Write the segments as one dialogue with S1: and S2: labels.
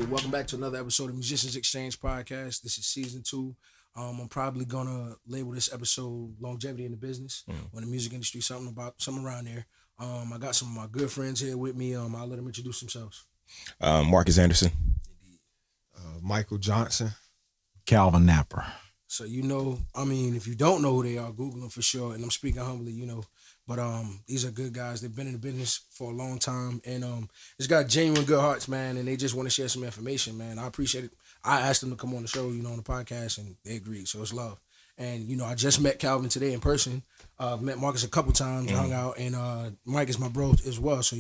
S1: welcome back to another episode of Musicians Exchange Podcast. This is season 2. I'm probably gonna label this episode "Longevity in the Business" or the music industry, something around there. I got some of my good friends here with me. I'll let them introduce themselves.
S2: Marcus Anderson,
S3: Michael Johnson,
S4: Calvin Napper.
S1: So if you don't know who they are, Google them for sure. And I'm speaking humbly, But these are good guys. They've been in the business for a long time, and it's got genuine good hearts, man. And they just want to share some information, man. I appreciate it. I asked them to come on the show, on the podcast, and they agreed. So it's love. And I just met Calvin today in person. Met Marcus a couple times, hung out, and Mike is my bro as well. So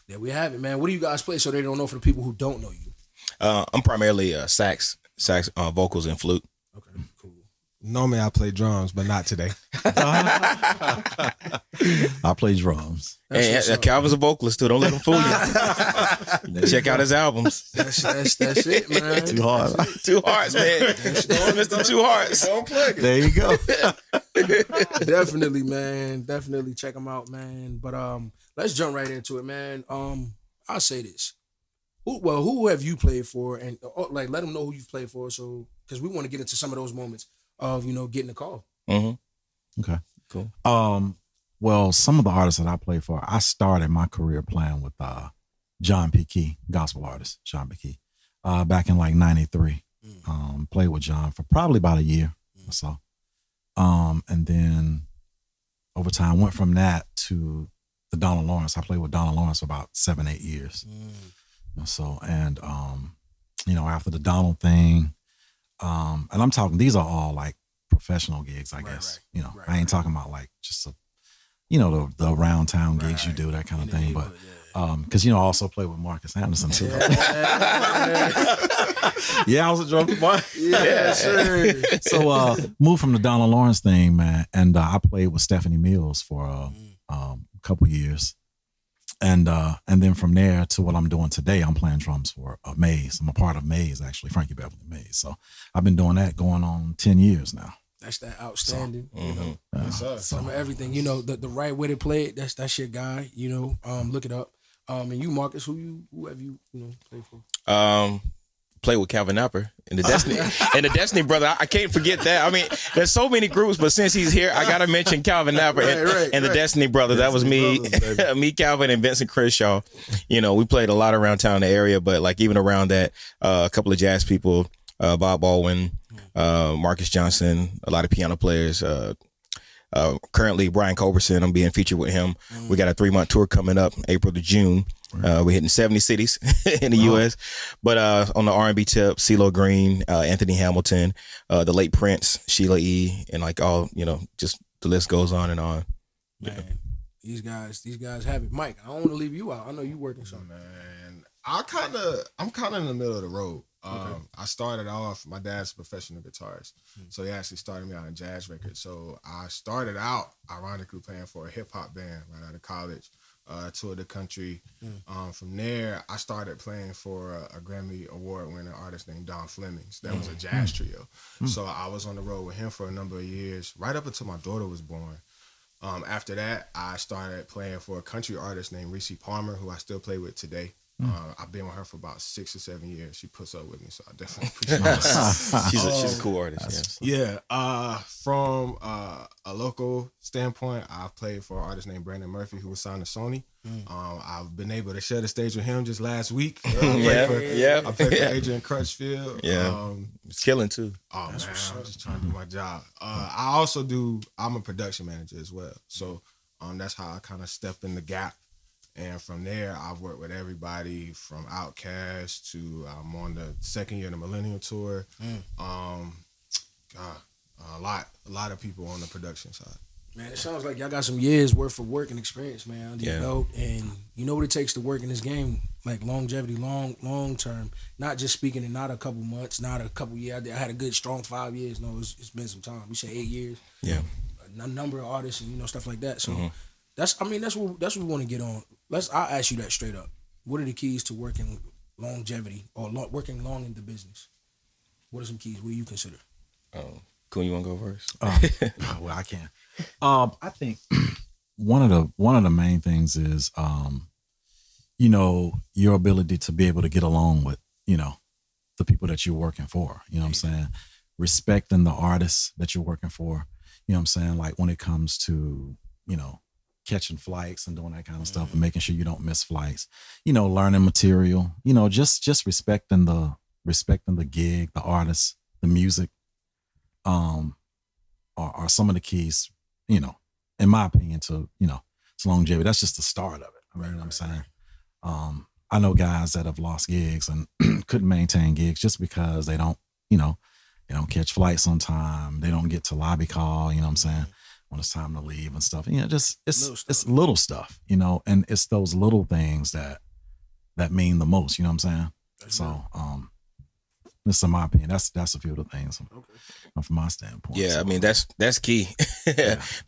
S1: there we have it, man. What do you guys play? So they don't know, for the people who don't know you.
S2: I'm primarily sax, vocals, and flute.
S1: Okay, cool.
S3: Normally I play drums, but not today.
S4: I play drums.
S2: And Calvin's a vocalist too. Don't let him fool you. Check out his albums.
S1: That's it, man.
S4: Too hard.
S2: Two hearts, man. Don't miss the two hearts.
S1: Don't play it.
S4: There you go.
S1: Definitely, man. Definitely check them out, man. But let's jump right into it, man. I'll say this. Who have you played for? And let them know who you've played for. So, because we want to get into some of those moments of getting a call.
S2: Mm-hmm.
S4: Okay.
S2: Cool.
S4: Well, some of the artists that I play for, I started my career playing with John P. Key, gospel artist John P. Key, back in like '93. Played with John for probably about a year or so. And then over time went from that to the Donald Lawrence. I played with Donald Lawrence for about 7-8 years. So, and after the Donald thing, and I'm talking, these are all like professional gigs, I guess.
S1: Right,
S4: I ain't talking about like just the around town gigs you do, that kind of thing. But because I also play with Marcus Anderson too. Yeah, I was a drummer.
S1: Yeah, sure.
S4: So moved from the Donald Lawrence thing, man, and I played with Stephanie Mills for a couple years. And then from there to what I'm doing today, I'm playing drums for Maze. I'm a part of Maze, actually, Frankie Beverly Maze. So I've been doing that going on 10 years now.
S1: That's that outstanding,
S3: Some
S1: of everything. The right way to play it, that's your guy, look it up. And you, Marcus, who have you played for?
S2: Play with Calvin Napper and the Destiny brother. I can't forget that. I mean, there's so many groups, but since he's here, I gotta mention Calvin Napper and the Destiny brother. That was me, me, Calvin, and Vincent Crenshaw. We played a lot around town in the area, but like even around that, a couple of jazz people, Bob Baldwin, Marcus Johnson, a lot of piano players. Currently Brian Culberson, I'm being featured with him. We got a 3-month tour coming up, April to June. We're hitting 70 cities in the U.S. But on the R&B tip, CeeLo Green, Anthony Hamilton, the late Prince, Sheila E., and like all, just the list goes on and on.
S1: Man, these guys have it. Mike, I don't want to leave you out. I know you working something.
S3: Man, I'm kind of in the middle of the road.
S1: Okay.
S3: I started off, my dad's a professional guitarist, so he actually started me out in jazz records. So I started out, ironically, playing for a hip hop band right out of college, toured the country. From there, I started playing for a Grammy Award-winning artist named Don Flemings. That was a jazz trio. So I was on the road with him for a number of years, right up until my daughter was born. After that, I started playing for a country artist named Reese Palmer, who I still play with today. I've been with her for about 6 or 7 years. She puts up with me, so I definitely appreciate that.
S2: She's a cool artist.
S3: Yeah. From a local standpoint, I've played for an artist named Brandon Murphy, who was signed to Sony. I've been able to share the stage with him just last week. I played for Adrian Crutchfield.
S2: Yeah, it's killing too.
S3: Oh man, I'm just trying to do my job. I'm a production manager as well, so that's how I kind of step in the gap. And from there, I've worked with everybody from Outkast to I'm on the second year of the Millennial Tour. A lot of people on the production side.
S1: Man, it sounds like y'all got some years worth of work and experience, man, under your belt. And you know what it takes to work in this game, like longevity, long term. Not just speaking in not a couple months, not a couple years. I had a good strong 5 years. No, it's been some time. We say 8 years.
S2: Yeah,
S1: a number of artists and stuff like that. So that's what we want to get on. I'll ask you that straight up. What are the keys to working longevity or working long in the business? What are some keys? What do you consider?
S2: Cool, you want to go first?
S4: Well, I can. I think one of the main things is, your ability to be able to get along with, the people that you're working for. You know what I'm saying? Respecting the artists that you're working for. You know what I'm saying? Like when it comes to, catching flights and doing that kind of stuff and making sure you don't miss flights, learning material, just respecting the gig, the artists, the music, are some of the keys, in my opinion to longevity. That's just the start of it. You know what I'm saying? I know guys that have lost gigs and couldn't maintain gigs just because they don't catch flights on time. They don't get to lobby call, you know what I'm saying? When it's time to leave and stuff. It's little stuff, and it's those little things that mean the most, you know what I'm saying? So, this is my opinion. That's a few of the things from my standpoint.
S2: Yeah,
S4: so,
S2: I mean that's key.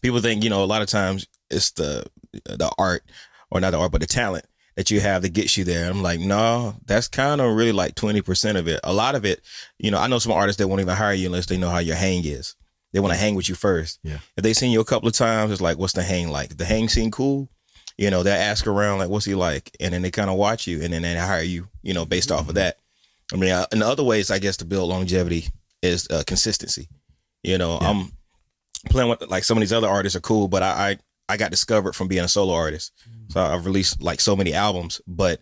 S2: People think, a lot of times it's the art, or not the art, but the talent that you have that gets you there. I'm like, no, that's kind of really like 20% of it. A lot of it, I know some artists that won't even hire you unless they know how your hang is. They want to hang with you first.
S4: Yeah.
S2: If they seen you a couple of times, it's like, what's the hang like? If the hang seem cool, they'll ask around like, what's he like? And then they kind of watch you, and then they hire you, based off of that. I mean, in the other ways, I guess, to build longevity is consistency. I'm playing with like some of these other artists are cool, but I got discovered from being a solo artist. So I've released like so many albums, but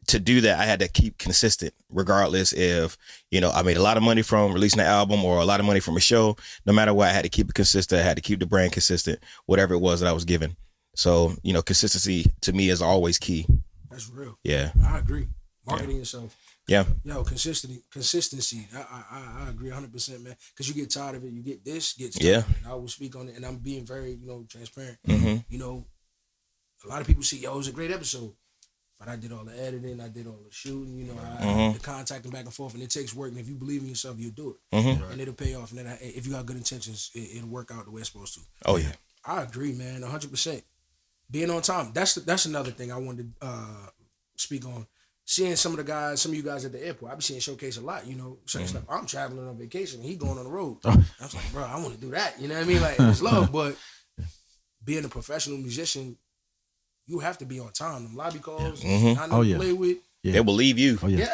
S2: to do that, I had to keep consistent regardless if, I made a lot of money from releasing an album or a lot of money from a show. No matter what, I had to keep it consistent. I had to keep the brand consistent, whatever it was that I was given. So, consistency to me is always key.
S1: That's real.
S2: Yeah.
S1: I agree. Marketing yourself.
S2: Yeah.
S1: Consistency. I agree 100%, man. Because you get tired of it. You get this, gets tired.
S2: Yeah.
S1: I will speak on it, and I'm being very, transparent.
S2: Mm-hmm.
S1: A lot of people see, it was a great episode. But I did all the editing, I did all the shooting, the contacting back and forth, and it takes work. And if you believe in yourself, you'll do it, and it'll pay off. And then if you got good intentions, it'll work out the way it's supposed to.
S2: Oh yeah,
S1: I agree, man, 100%. Being on time. That's another thing I wanted to speak on. Seeing some of you guys at the airport, I be seeing Showcase a lot. Certain stuff. I'm traveling on vacation, he going on the road. I was like, bro, I want to do that. You know what I mean? Like it's love, but being a professional musician, you have to be on time. Them lobby calls, not to play with.
S2: Yeah. They will leave you.
S4: Oh yeah.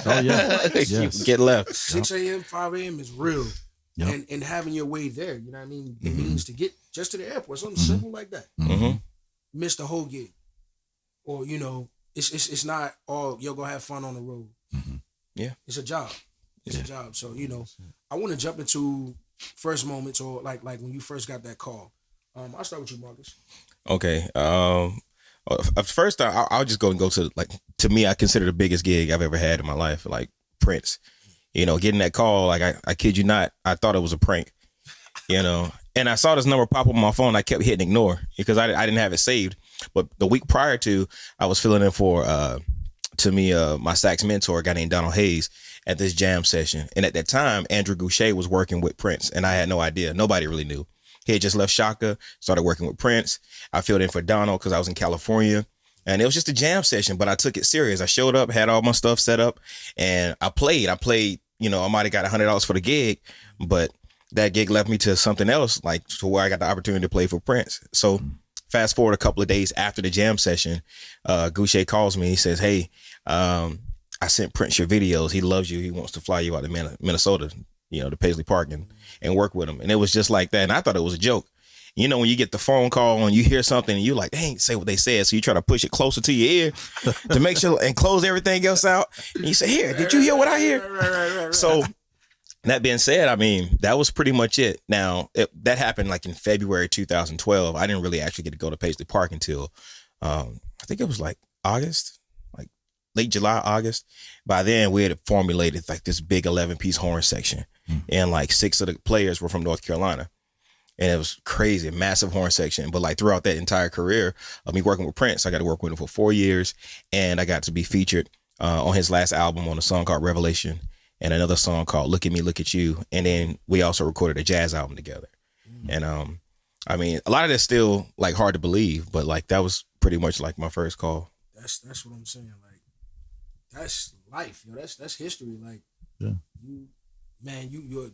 S1: Oh
S4: yeah.
S2: You get left.
S1: 6 a.m., 5 a.m. is real. Yep. And having your way there, you know what I mean? The means to get just to the airport, something simple like that. Miss the whole gig. Or, it's not all, go have fun on the road.
S2: Yeah.
S1: It's a job. It's a job. So, I want to jump into first moments or like when you first got that call. I'll start with you, Marcus.
S2: Okay. First, I'll just go to to me, I consider the biggest gig I've ever had in my life, like Prince. Getting that call, like I kid you not, I thought it was a prank. And I saw this number pop up on my phone. I kept hitting ignore because I didn't have it saved. But the week prior to, I was filling in for my sax mentor, a guy named Donald Hayes, at this jam session. And at that time, Andrew Goucher was working with Prince, and I had no idea. Nobody really knew. He had just left Shaka, started working with Prince. I filled in for Donald because I was in California. And it was just a jam session, but I took it serious. I showed up, had all my stuff set up, and I played. I might have got $100 for the gig, but that gig left me to something else, like to where I got the opportunity to play for Prince. So fast forward a couple of days after the jam session, Goucher calls me. He says, hey, I sent Prince your videos. He loves you. He wants to fly you out to Minnesota, to Paisley Park and work with him. And it was just like that. And I thought it was a joke. When you get the phone call and you hear something and you like, they ain't say what they said. So you try to push it closer to your ear to make sure and close everything else out. And you say, here, did you hear what I hear? Right. So that being said, I mean, that was pretty much it. Now, that happened like in February 2012. I didn't really actually get to go to Paisley Park until I think it was like August, like late July, August. By then, we had formulated like this big 11-piece horn section. And like 6 of the players were from North Carolina. And it was crazy, a massive horn section. But like throughout that entire career of me working with Prince, I got to work with him for 4 years. And I got to be featured on his last album on a song called Revelation and another song called Look at Me, Look at You. And then we also recorded a jazz album together. And I mean, a lot of that's still like hard to believe, but like that was pretty much like my first call.
S1: That's what I'm saying. Like that's life, that's history. Like you're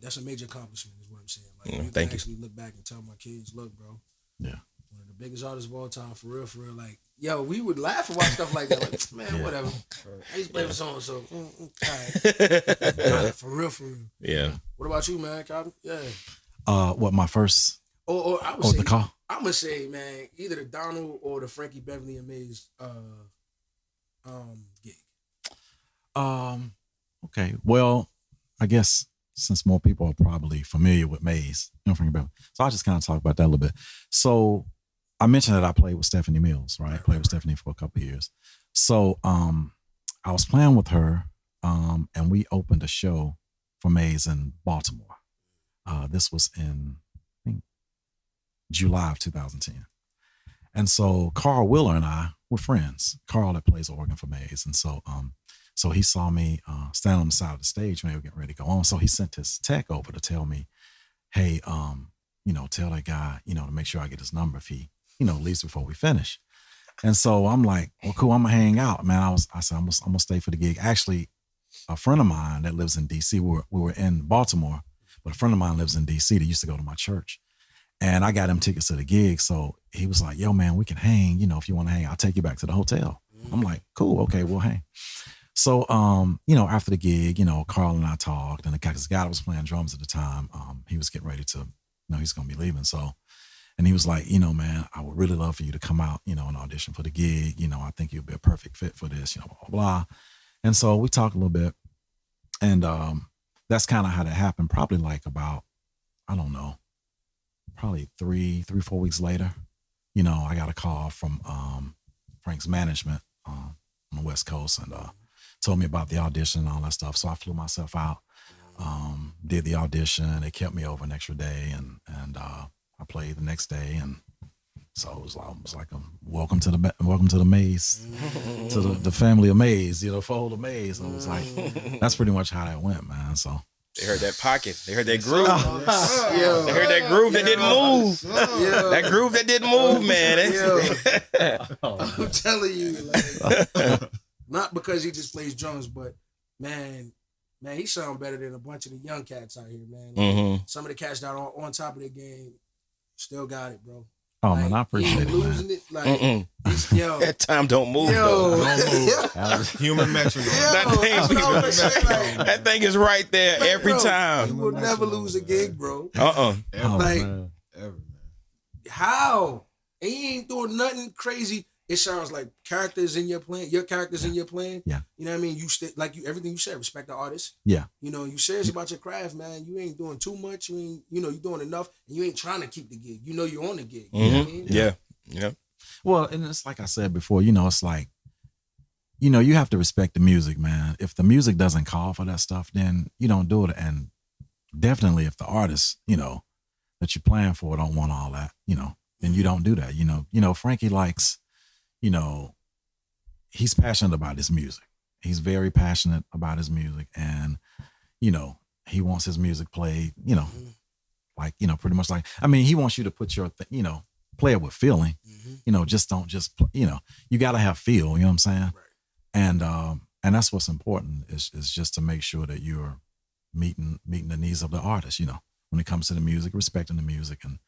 S1: that's a major accomplishment is what I'm saying. Like you can actually look back and tell my kids, look, bro.
S4: Yeah.
S1: One of the biggest artists of all time, for real. Like, Yo, we would laugh about stuff like that. Like, man, whatever. I used to play for so-and-so. Right. For real.
S2: Yeah.
S1: What about you, man? Yeah.
S4: What my first?
S1: Or I would say,
S4: the call.
S1: I'm gonna say, man, either the Donald or the Frankie Beverly and Mays gig.
S4: Okay. Well, I guess since more people are probably familiar with Mays, Frankie Beverly, so I'll just kind of talk about that a little bit. So I mentioned that I played with Stephanie Mills, right? Played with Stephanie for a couple of years. So I was playing with her, and we opened a show for Mays in Baltimore. This was in, I think, July of 2010. And so Carl Wheeler and I were friends. Carl that plays organ for Mays. And so so he saw me stand on the side of the stage when they were getting ready to go on. So he sent his tech over to tell me, hey, tell that guy, to make sure I get his number if he, leaves before we finish. And so I'm like, well, cool, I'm gonna hang out, man. I said, I'm gonna stay for the gig. Actually, a friend of mine that lives in DC, we were in Baltimore, but a friend of mine lives in DC that used to go to my church. And I got him tickets to the gig. So he was like, yo, man, we can hang. If you want to hang, I'll take you back to the hotel. I'm like, cool, okay, we'll hang. So, after the gig, Carl and I talked, and the guy that was playing drums at the time, he was getting ready to, he's going to be leaving. So, and he was like, man, I would really love for you to come out, and audition for the gig. I think you'll be a perfect fit for this, blah, blah, blah. And so we talked a little bit, and that's kind of how that happened. Probably like about, I don't know, probably 4 weeks later, I got a call from Frank's management on the West Coast, and told me about the audition and all that stuff. So I flew myself out, did the audition. They kept me over an extra day, and I played the next day, and so it was like a welcome to the Mays, to the family of Mays, fold of Mays. And it was like, that's pretty much how that went, man. So
S2: they heard that pocket. They heard that groove. They heard that groove that didn't move. That groove that didn't move, man.
S1: I'm telling you, like, not because he just plays drums, but man, he sound better than a bunch of the young cats out here, man. Like, some of the cats that are on top of their game still got it, bro.
S4: Oh,
S1: like,
S4: man, I appreciate it,
S1: losing
S4: man.
S1: it, like, yo,
S2: that time don't move.
S1: Yo,
S3: That was human metronome.
S2: That thing is right there every time.
S1: You will never lose a gig, bro.
S3: Ever,
S1: Like,
S3: man. Ever, man.
S1: how? And he ain't doing nothing crazy. It sounds like characters in your plan. Your characters in your plan.
S4: Yeah.
S1: You know what I mean? You everything you said. Respect the artist.
S4: Yeah.
S1: You serious about your craft, man. You ain't doing too much. You ain't. You're doing enough, and you ain't trying to keep the gig. You're on the gig. You know what I mean?
S2: Yeah.
S4: Well, and it's like I said before. It's like, you have to respect the music, man. If the music doesn't call for that stuff, then you don't do it. And definitely, if the artist, that you're playing for don't want all that, then you don't do that. Frankie likes. He's passionate about his music. He's very passionate about his music, and he wants his music played. Like pretty much like. I mean, he wants you to put your play it with feeling. Just don't you got to have feel. You know what I'm saying? Right. And that's what's important is just to make sure that you're meeting the needs of the artist. When it comes to the music, respecting the music, and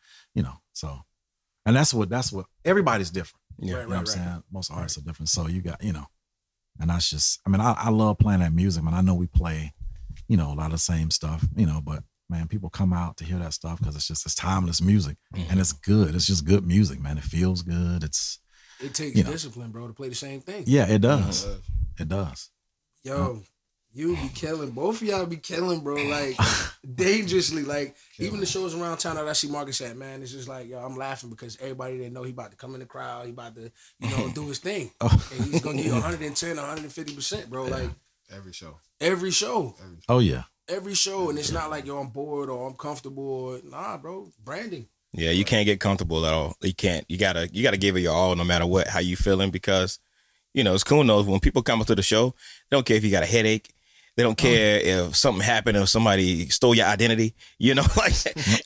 S4: so. And that's what everybody's different.
S2: Yeah.
S4: You know what I'm saying? Most artists are different. So you got, and that's just, I love playing that music, man. I know we play, a lot of the same stuff, but man, people come out to hear that stuff because it's timeless music and it's good. It's just good music, man. It feels good.
S1: It takes discipline, bro, to play the same thing.
S4: Yeah, it does. It does.
S1: Yo, you be killing. Both of y'all be killing, bro. Like dangerously. Like even the shows around town that I see Marcus at, man, it's just like, yo, I'm laughing because everybody didn't know he about to come in the crowd. He about to, do his thing. And he's gonna give you 110, 150%, bro. Like
S3: Every show.
S4: Oh yeah.
S1: Every show, and it's not like yo, I'm bored or I'm comfortable. Or, nah, bro, branding.
S2: Yeah, you can't get comfortable at all. You can't. You gotta give it your all, no matter what, how you feeling, because it's cool. Knows when people come up to the show, they don't care if you got a headache. They don't care if something happened, if somebody stole your identity, like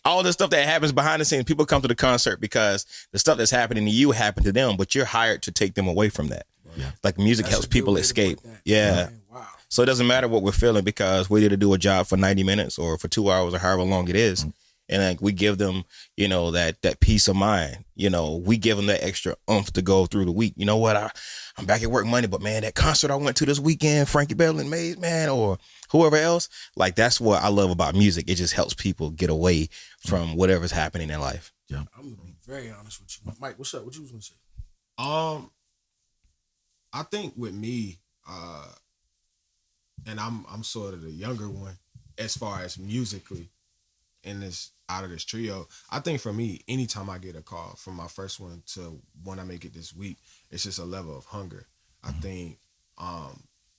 S2: all the stuff that happens behind the scenes. People come to the concert because the stuff that's happening to you happened to them, but you're hired to take them away from that. Yeah. Like music helps people escape. Yeah. Right. Wow. So it doesn't matter what we're feeling because we're here to do a job for 90 minutes or for 2 hours or however long it is. and like we give them, you know, that peace of mind. You know, we give them that extra oomph to go through the week. You know what? I'm back at work Monday, but man, that concert I went to this weekend, Frankie Bell and Maze, man, or whoever else, like that's what I love about music. It just helps people get away from whatever's happening in life.
S4: Yeah.
S1: I'm gonna be very honest with you, Mike. What's up? What you was gonna say?
S3: I think with me, and I'm sort of the younger one as far as musically in this out of this trio. I think for me, anytime I get a call from my first one to when I make it this week, it's just a level of hunger. I think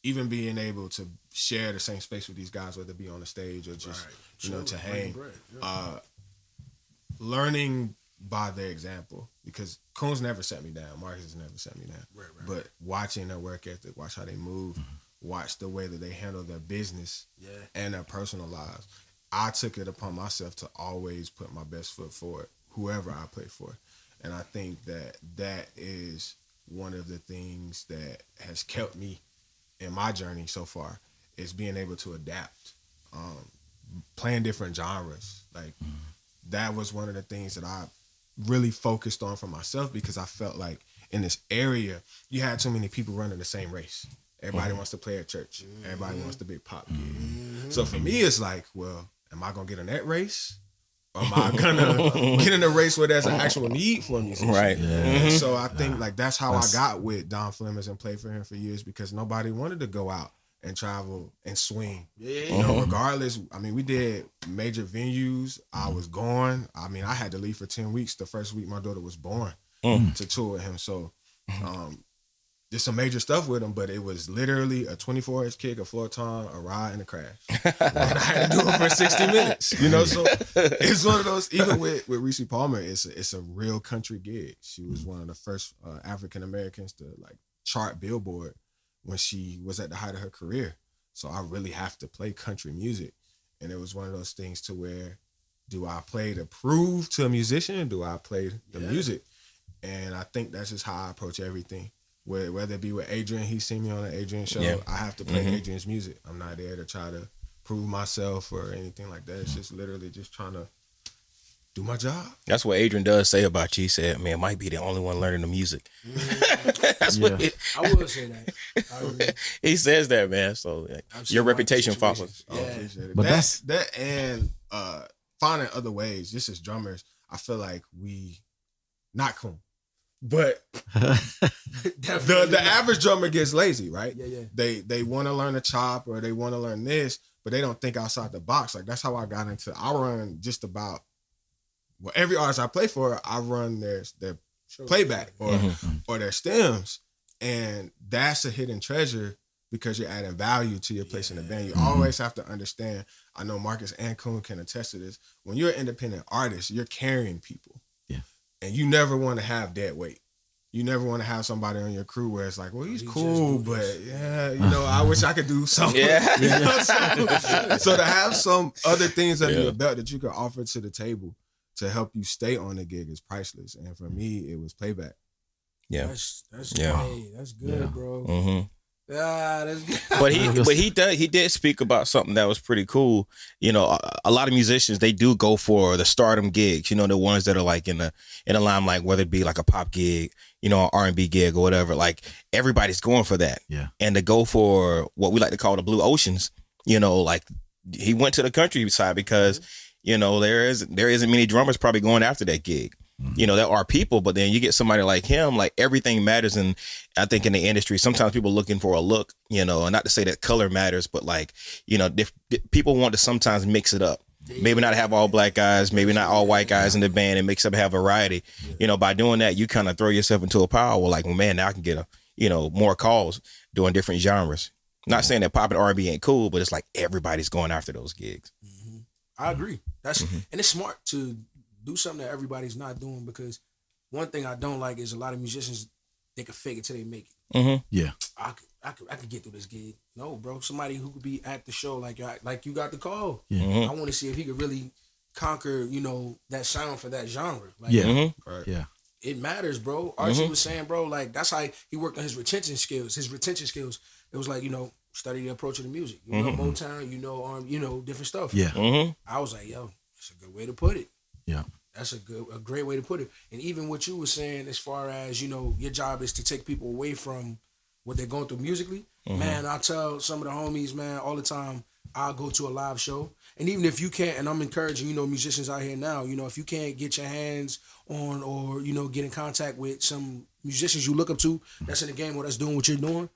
S3: even being able to share the same space with these guys, whether it be on the stage or just to hang, learning by their example, because Coons never set me down, Marcus has never set me down. But watching their work ethic, watch how they move, watch the way that they handle their business and their personal lives. I took it upon myself to always put my best foot forward, whoever I play for. And I think that is one of the things that has kept me in my journey so far, is being able to adapt, playing different genres. Like that was one of the things that I really focused on for myself, because I felt like in this area, you had too many people running the same race. Everybody wants to play at church. Everybody wants the big pop gig. So for me, it's like, well, am I going to get in that race? Or am I going to get in a race where there's an actual need for musicians?
S2: Right.
S3: Yeah. So I think like that's how I got with Don Flemings and played for him for years, because nobody wanted to go out and travel and swing. You know, regardless. I mean, we did major venues. I was gone. I mean, I had to leave for 10 weeks the first week my daughter was born to tour with him. So did some major stuff with him, but it was literally a 24-inch kick, a floor tom, a ride, and a crash. And I had to do it for 60 minutes, you know? So it's one of those, even with Reese Palmer, it's a real country gig. She was one of the first African-Americans to like chart Billboard when she was at the height of her career. So I really have to play country music. And it was one of those things to where, do I play to prove to a musician? Do I play the music? And I think that's just how I approach everything. Whether it be with Adrian, he's seen me on the Adrian show. I have to play Adrian's music. I'm not there to try to prove myself or anything like that. It's just literally just trying to do my job.
S2: That's what Adrian does say about you. He said, man, might be the only one learning the music. That's what
S1: I will say that.
S2: He says that, man. So your reputation follows.
S3: Oh, appreciate it.
S4: But
S3: that and finding other ways, just as drummers, I feel like we not cool. But the average drummer gets lazy, right? They want to learn a chop or they want to learn this, but they don't think outside the box. Like that's how I got into. I run just about every artist I play for. I run their playback or their stems, and that's a hidden treasure because you're adding value to your place in the band. You always have to understand. I know Marcus and Kuhn can attest to this. When you're an independent artist, you're carrying people. And you never want to have dead weight. You never want to have somebody on your crew where it's like, well, he's cool, but I wish I could do something. So to have some other things under your belt that you can offer to the table to help you stay on the gig is priceless. And for me, it was playback.
S1: Yeah, that's hey, that's good, bro. That's good.
S2: But he did speak about something that was pretty cool. You know, a lot of musicians, they do go for the stardom gigs. You know, the ones that are like in the limelight, whether it be like a pop gig, you know, an R&B gig or whatever. Like everybody's going for that. Yeah. And to go for what we like to call the blue oceans, you know, like he went to the countryside because you know there isn't many drummers probably going after that gig. You know, there are people, but then you get somebody like him, like everything matters. And I think in the industry, sometimes people looking for a look, you know, and not to say that color matters, but like, you know, people want to sometimes mix it up. Maybe not have all black guys, maybe not all white guys in the band, and mix up, have variety. You know, by doing that, you kind of throw yourself into a pile where like, well, man, now I can get more calls doing different genres. Not saying that pop and R&B ain't cool, but it's like everybody's going after those gigs.
S1: I agree. That's and it's smart to do something that everybody's not doing, because one thing I don't like is a lot of musicians, they can fake it till they make it.
S4: Yeah.
S1: I could get through this gig. No, bro. Somebody who could be at the show like you got the call.
S4: Yeah.
S1: I want to see if he could really conquer, you know, that sound for that genre. Like,
S4: Yeah.
S1: It matters, bro. Archie was saying, bro, like that's how he worked on his retention skills. It was like, you know, study the approach of the music. You know, Motown, you know, different stuff.
S4: Yeah.
S1: I was like, yo, That's a good way to put it.
S4: Yeah.
S1: That's a great way to put it. And even what you were saying, as far as, you know, your job is to take people away from what they're going through musically. Man, I tell some of the homies, man, all the time, I'll go to a live show. And even if you can't, and I'm encouraging, you know, musicians out here now, you know, if you can't get your hands on or, you know, get in contact with some musicians you look up to that's in the game or that's doing what you're doing,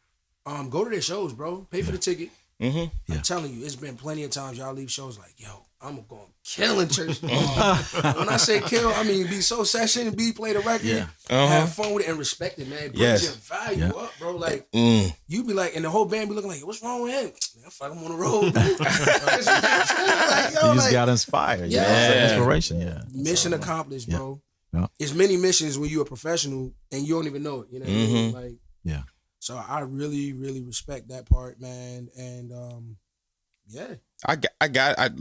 S1: go to their shows, bro. Pay for the ticket. I'm telling you, it's been plenty of times y'all leave shows like, yo, I'm going to kill in church. When I say kill, I mean be so session, play the record, have fun with it, and respect it, man. Bring your value up, bro. Like, you be like, and the whole band be looking like, what's wrong with him? Man, fuck, I'm on the road, man. Like, yo,
S4: you just got inspired. Yeah. Inspiration,
S1: Mission accomplished, bro. Yeah. It's many missions when you're a professional and you don't even know it. You know what I mean? Like, so I really, really respect that part, man. And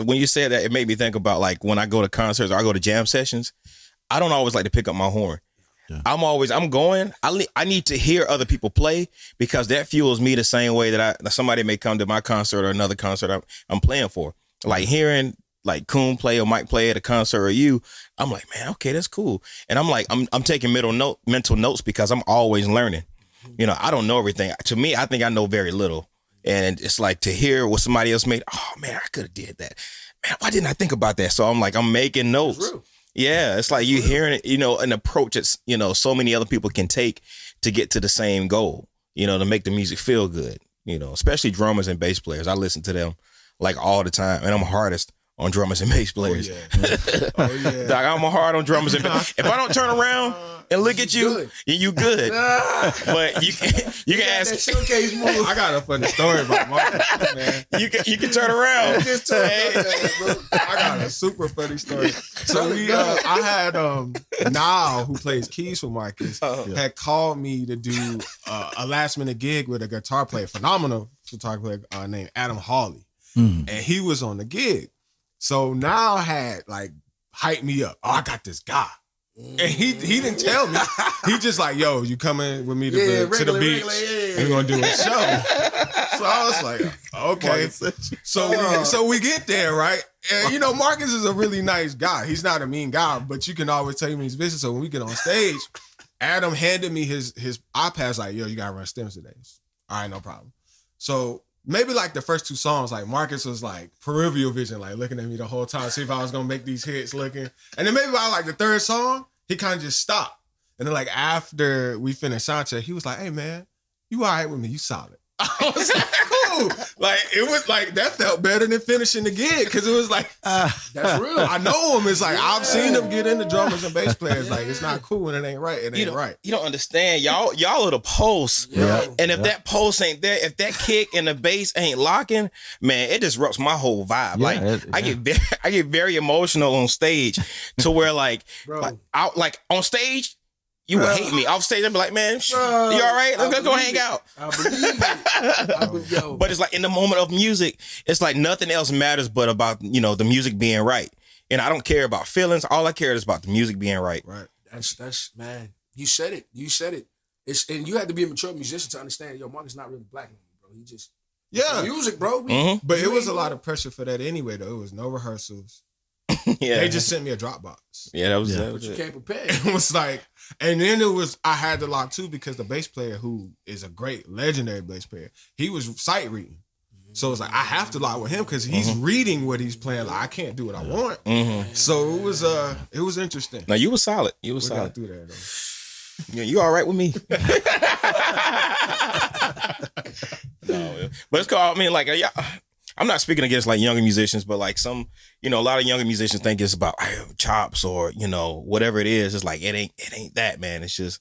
S2: when you said that, it made me think about like when I go to concerts or I go to jam sessions, I don't always like to pick up my horn. Yeah. I need to hear other people play because that fuels me the same way that somebody may come to my concert or another concert I'm playing for. Like hearing like Coon play or Mike play at a concert or you, I'm like, man, okay, that's cool. And I'm like, I'm taking mental notes because I'm always learning. You know, I don't know everything. To me, I think I know very little. And it's like to hear what somebody else made. Oh man, I could have did that. Man, why didn't I think about that? So I'm like, I'm making notes. Yeah, it's like you hearing it, you know, an approach that's, you know, so many other people can take to get to the same goal, you know, to make the music feel good, you know, especially drummers and bass players. I listen to them like all the time, and I'm hardest on drummers and bass players. Doc, I'm hard on drummers and bass. If I don't turn around and look at you, you good. But you can ask.
S1: Showcase move.
S3: I got a funny story about Marcus, man.
S2: You can turn around.
S3: I got a super funny story. So I had Niall, who plays keys for Marcus, had called me to do a last minute gig with a guitar player, phenomenal guitar player named Adam Hawley, and he was on the gig. So Niall had like hyped me up. Oh, I got this guy. And he didn't tell me. He just like, yo, you coming with me to the beach and we're gonna do a show. So I was like, okay. So we get there, right? And you know, Marcus is a really nice guy. He's not a mean guy, but you can always tell him he's vicious. So when we get on stage, Adam handed me his iPad, like, yo, you gotta run stems today. All right, no problem. So maybe like the first two songs, like Marcus was like peripheral vision, like looking at me the whole time, see if I was gonna make these hits looking. And then maybe by like the third song, he kind of just stopped. And then like after we finished soundcheck, he was like, hey man, you all right with me? You solid. I was like, cool. Like it was like that felt better than finishing the gig because it was like
S1: that's real.
S3: I know him. It's like I've seen him get into drummers and bass players. Like it's not cool when it ain't right. It ain't right.
S2: You don't understand. Y'all are the pulse. And if that pulse ain't there, if that kick and the bass ain't locking, man, it disrupts my whole vibe. I get very emotional on stage to where like on stage. You would hate me. Off stage, I'd be like, man, you all right? Let's go hang out.
S1: I believe it.
S2: But it's like in the moment of music, it's like nothing else matters but about, you know, the music being right. And I don't care about feelings. All I care is about the music being right.
S1: Right. That's man. You said it. And you had to be a mature musician to understand, yo, Marcus not really black anymore, bro. He just music, bro.
S3: But it was a lot of pressure for that anyway, though. It was no rehearsals. They just sent me a Dropbox.
S2: Yeah, that was
S1: but you can't prepare.
S3: It was like, and then I had to lock too because the bass player, who is a great legendary bass player, he was sight reading. So it's like I have to lock with him because he's reading what he's playing. Like I can't do what I want. So it was interesting.
S2: No, you were solid. You were solid.
S3: Through that, though.
S2: Yeah, you all right with me? No, but it's called. I mean, like, I'm not speaking against like younger musicians, but like some, you know, a lot of younger musicians think it's about chops or, you know, whatever it is. It's like it ain't that, man. It's just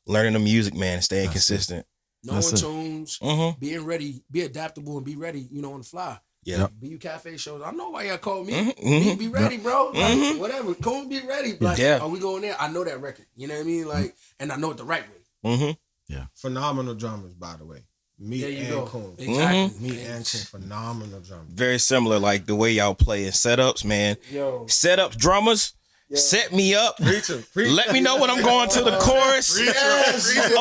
S2: learning the music, man, and staying consistent.
S1: Knowing tunes, being ready, be adaptable and be ready, you know, on the fly.
S2: Yeah.
S1: BU Cafe shows. I know why y'all called me. Be ready, bro. Like, whatever. Come on, be ready. Like, are we going there? I know that record. You know what I mean? Like, and I know it the right way.
S4: Yeah.
S3: Phenomenal drummers, by the way. Me and Coon.
S1: Exactly.
S3: Me and Coon. Phenomenal drummers.
S2: Very similar, like the way y'all play in setups, man.
S1: Yo.
S2: Setups, drummers. Set me up.
S3: Preacher.
S2: Let me know when I'm going to the chorus or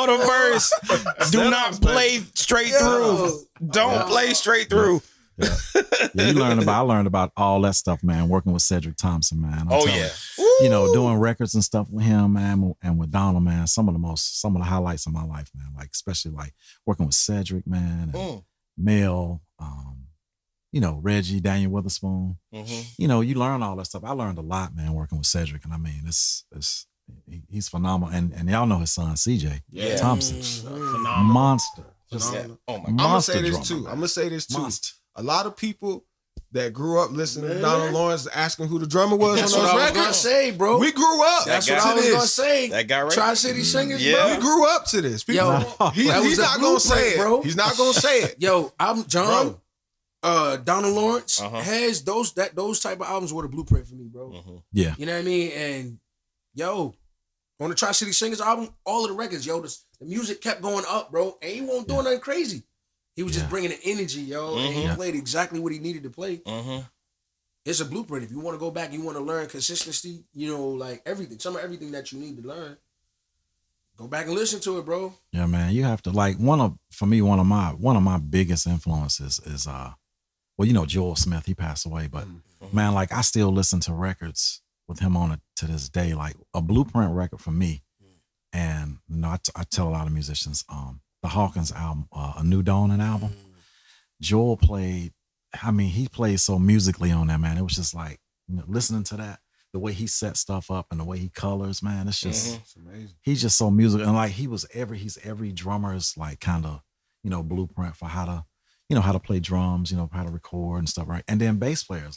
S2: the verse. Do not play straight through. Don't play straight through.
S4: Yeah. I learned about all that stuff, man, working with Cedric Thompson, man.
S2: Oh yeah.
S4: You know, doing records and stuff with him, man, and with Donald, man, some of the highlights of my life, man. Like, especially like working with Cedric, man, and Mel, you know, Reggie, Daniel Witherspoon. You know, you learn all that stuff. I learned a lot, man, working with Cedric. And I mean, he's phenomenal. And y'all know his son, CJ Thompson.
S3: Phenomenal.
S4: Monster.
S3: Phenomenal.
S2: Oh my
S3: I'm
S2: God.
S3: gonna say this
S4: drummer,
S3: too.
S4: man.
S3: I'm gonna say this too.
S4: Monster.
S3: A lot of people that grew up listening to Donald Lawrence asking who the drummer was
S1: That's
S3: on
S1: what
S3: those
S1: I was
S3: records.
S1: gonna say, bro.
S3: We grew up.
S1: That's
S3: to
S1: what I was
S3: this.
S1: gonna say.
S2: That guy right
S1: Tri-City Singers,
S2: Yeah.
S1: bro.
S3: We grew up to this. People,
S1: Yo,
S3: he's
S1: that was the
S3: not gonna say
S1: blueprint,
S3: it,
S1: bro.
S3: He's not gonna say it.
S1: Yo, I'm John.
S3: Bro.
S1: Donald Lawrence
S2: Uh-huh.
S1: has those type of albums were the blueprint for me, bro.
S4: Yeah.
S1: You know what I mean? And yo, on the Tri-City Singers album, all of the records, yo, the music kept going up, bro. And he wasn't doing nothing crazy. He was just bringing the energy, yo, and he played exactly what he needed to play. It's a blueprint. If you want to go back, you want to learn consistency, you know, like everything, some of everything that you need to learn. Go back and listen to it, bro.
S4: Yeah, man. You have to like one of my biggest influences is well, you know, Joel Smith, he passed away, but man, like I still listen to records with him on it to this day, like a blueprint record for me. And you know, I tell a lot of musicians, the Hawkins album, A New Dawning album, Joel played, I mean, he played so musically on that, man. It was just like, you know, listening to that, the way he set stuff up and the way he colors, man, it's just,
S3: It's amazing.
S4: he's just so musical. And like he's every drummer's like kind of, you know, blueprint for how to, you know, how to play drums, you know, how to record and stuff, right? And then bass players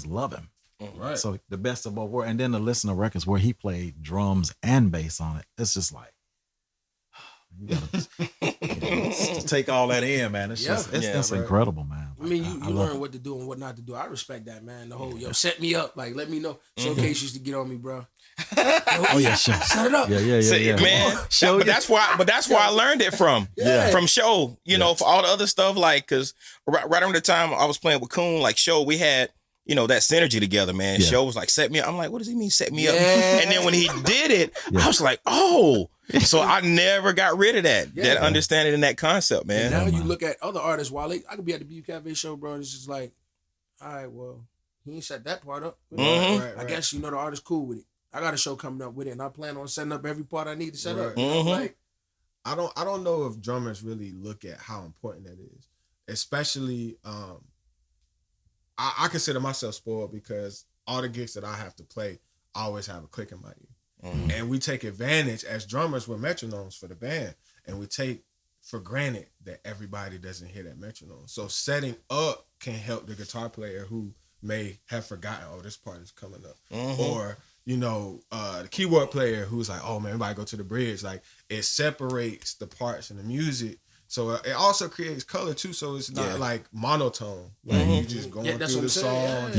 S4: love him.
S3: Right.
S4: So the best of both worlds. And then to listen to records where he played drums and bass on it, it's just like, you gotta take all that in, man. It's just, it's incredible, man.
S1: I mean, you
S4: I love
S1: learn
S4: it.
S1: what to do and what not to do. I respect that, man. The whole, yo, set me up. Like, let me know. Showcase used to get on me, bro.
S4: Oh yeah, sure.
S1: Set it up.
S4: Yeah.
S2: Man, but that's why I learned it from Show, you know, for all the other stuff, like, cause right around the time I was playing with Coon, like Show, we had, you know, that synergy together, man. Show was like, set me up. I'm like, what does he mean, set me up? And then when he did it, I was like, oh. So I never got rid of that understanding and that concept, man.
S1: And now you look at other artists, Wale, I could be at the BU Cafe show, bro, and it's just like, all right, well, he ain't set that part up. I guess, you know, the artist cool with it. I got a show coming up with it, and I plan on setting up every part I need to set up. You know, like,
S3: I don't know if drummers really look at how important that is, especially. I consider myself spoiled because all the gigs that I have to play, I always have a click in my ear, and we take advantage as drummers. We're metronomes for the band, and we take for granted that everybody doesn't hear that metronome. So setting up can help the guitar player who may have forgotten, oh, this part is coming up, or you know, the keyboard player who's like, oh man, everybody go to the bridge. Like it separates the parts in the music. So it also creates color too. So it's not like monotone. Like you just going through the song.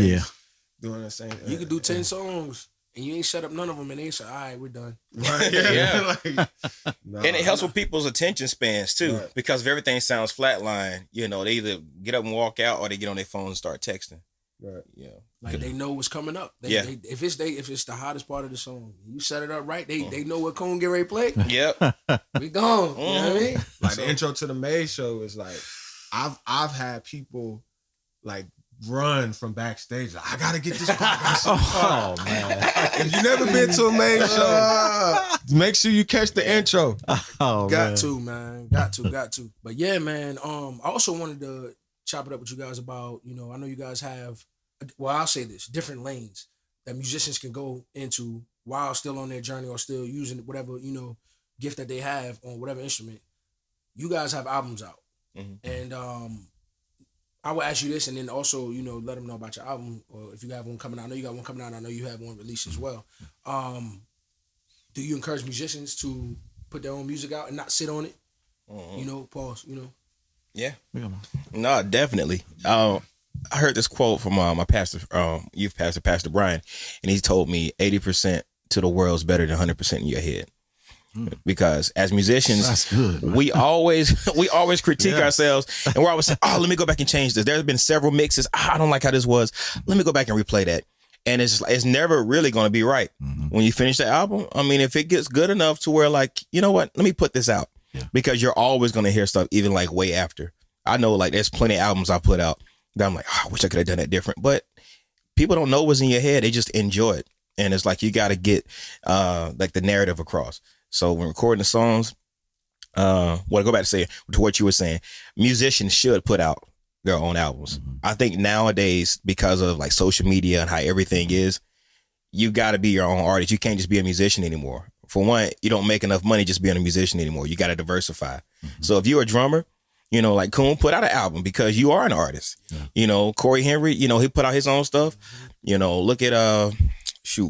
S3: Doing the same thing.
S1: You could do 10 songs and you ain't set up none of them, and they say, all right, we're done.
S3: Right?
S2: And it helps with people's attention spans too, because if everything sounds flatline, you know, they either get up and walk out or they get on their phone and start texting.
S3: Right.
S2: Yeah.
S1: Like they know what's coming up. If it's the hottest part of the song, you set it up right. They know what Cone get ready to play.
S2: Yep.
S1: We gone. You know what I mean?
S3: Like the intro to the Maze show is like, I've had people like run from backstage. Like, I gotta get this part.
S4: Oh man!
S3: If you never been to a Maze show, make sure you catch the intro.
S1: Got to, man. Got to. But yeah, man. I also wanted to chop it up with you guys about, you know, I know you guys have, well, I'll say this, different lanes that musicians can go into while still on their journey or still using whatever, you know, gift that they have on whatever instrument. You guys have albums out. And I will ask you this, and then also, you know, let them know about your album, or if you have one coming out. I know you got one coming out. I know you have one released as well. Do you encourage musicians to put their own music out and not sit on it? You know, pause, you know?
S2: Yeah. No, definitely. I heard this quote from my pastor, youth pastor, Pastor Brian, and he told me 80% to the world is better than 100% in your head. Because as musicians,
S4: that's good,
S2: we always critique ourselves, and we're always saying, oh, let me go back and change this. There's been several mixes. I don't like how this was. Let me go back and replay that. And it's never really going to be right. When you finish the album, I mean, if it gets good enough to where, like, you know what, let me put this out. Because you're always going to hear stuff even like way after. I know like there's plenty of albums I put out that I'm like, oh, I wish I could have done that different. But people don't know what's in your head. They just enjoy it. And it's like you got to get like the narrative across. So when recording the songs, go back to what you were saying, musicians should put out their own albums. Mm-hmm. I think nowadays, because of like social media and how everything is, you got to be your own artist. You can't just be a musician anymore. For one, you don't make enough money just being a musician anymore. You got to diversify. Mm-hmm. So if you're a drummer, you know, like Coon, put out an album because you are an artist. Yeah. You know, Corey Henry, you know, he put out his own stuff. Mm-hmm. You know, look at